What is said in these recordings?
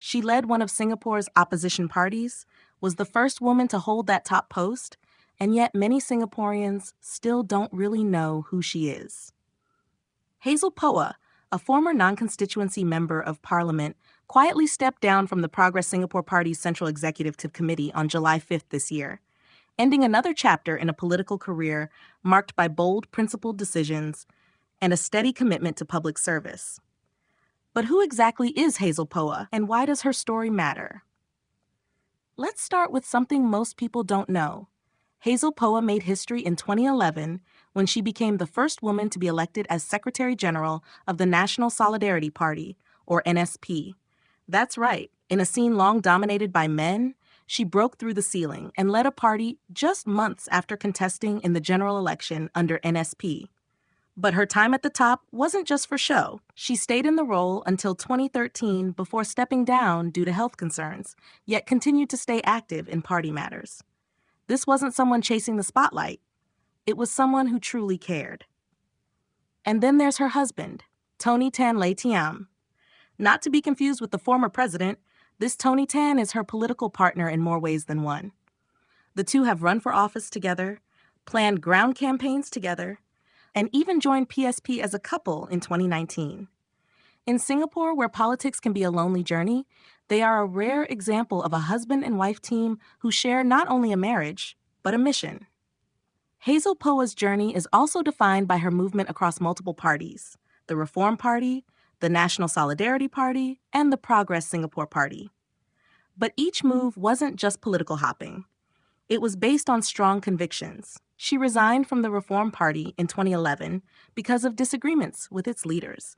She led one of Singapore's opposition parties, was the first woman to hold that top post, and yet many Singaporeans still don't really know who she is. Hazel Poa, a former non-constituency member of Parliament, quietly stepped down from the Progress Singapore Party's Central Executive Committee on July 5th this year, ending another chapter in a political career marked by bold, principled decisions and a steady commitment to public service. But who exactly is Hazel Poa, and why does her story matter? Let's start with something most people don't know. Hazel Poa made history in 2011 when she became the first woman to be elected as Secretary General of the National Solidarity Party, or NSP. That's right, in a scene long dominated by men, she broke through the ceiling and led a party just months after contesting in the general election under NSP. But her time at the top wasn't just for show. She stayed in the role until 2013 before stepping down due to health concerns, yet continued to stay active in party matters. This wasn't someone chasing the spotlight. It was someone who truly cared. And then there's her husband, Tony Tan Lay Tiam. Not to be confused with the former president, this Tony Tan is her political partner in more ways than one. The two have run for office together, planned ground campaigns together, and even joined PSP as a couple in 2019. In Singapore, where politics can be a lonely journey, they are a rare example of a husband and wife team who share not only a marriage, but a mission. Hazel Poa's journey is also defined by her movement across multiple parties: the Reform Party, the National Solidarity Party, and the Progress Singapore Party. But each move wasn't just political hopping. It was based on strong convictions. She resigned from the Reform Party in 2011 because of disagreements with its leaders.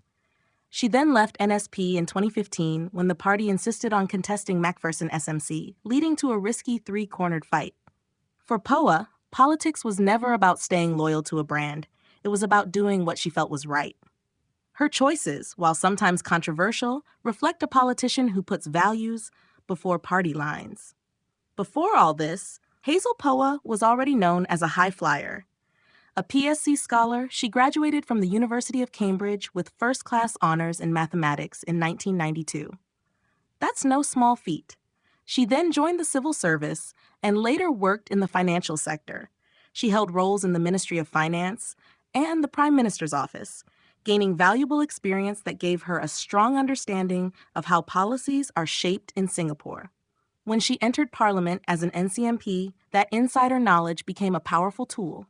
She then left NSP in 2015 when the party insisted on contesting Macpherson SMC, leading to a risky three-cornered fight. For Poa, politics was never about staying loyal to a brand. It was about doing what she felt was right. Her choices, while sometimes controversial, reflect a politician who puts values before party lines. Before all this, Hazel Poa was already known as a high flyer. A PSC scholar, she graduated from the University of Cambridge with first-class honors in mathematics in 1992. That's no small feat. She then joined the civil service and later worked in the financial sector. She held roles in the Ministry of Finance and the Prime Minister's office, gaining valuable experience that gave her a strong understanding of how policies are shaped in Singapore. When she entered Parliament as an NCMP, that insider knowledge became a powerful tool.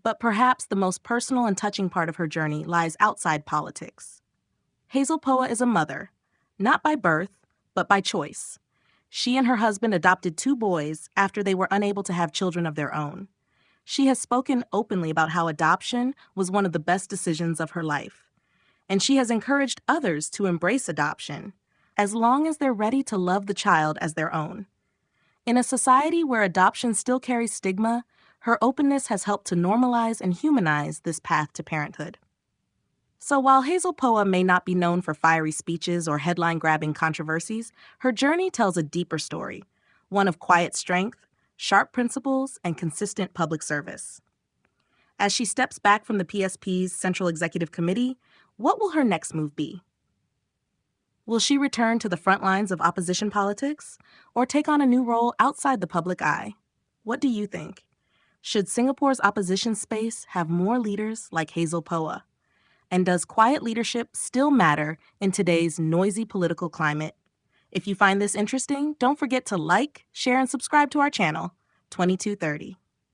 But perhaps the most personal and touching part of her journey lies outside politics. Hazel Poa is a mother, not by birth, but by choice. She and her husband adopted 2 boys after they were unable to have children of their own. She has spoken openly about how adoption was one of the best decisions of her life. And she has encouraged others to embrace adoption, as long as they're ready to love the child as their own. In a society where adoption still carries stigma, her openness has helped to normalize and humanize this path to parenthood. So while Hazel Poa may not be known for fiery speeches or headline-grabbing controversies, her journey tells a deeper story, one of quiet strength, sharp principles, and consistent public service. As she steps back from the PSP's Central Executive Committee, what will her next move be? Will she return to the front lines of opposition politics or take on a new role outside the public eye? What do you think? Should Singapore's opposition space have more leaders like Hazel Poa? And does quiet leadership still matter in today's noisy political climate? If you find this interesting, don't forget to like, share, and subscribe to our channel, 2230.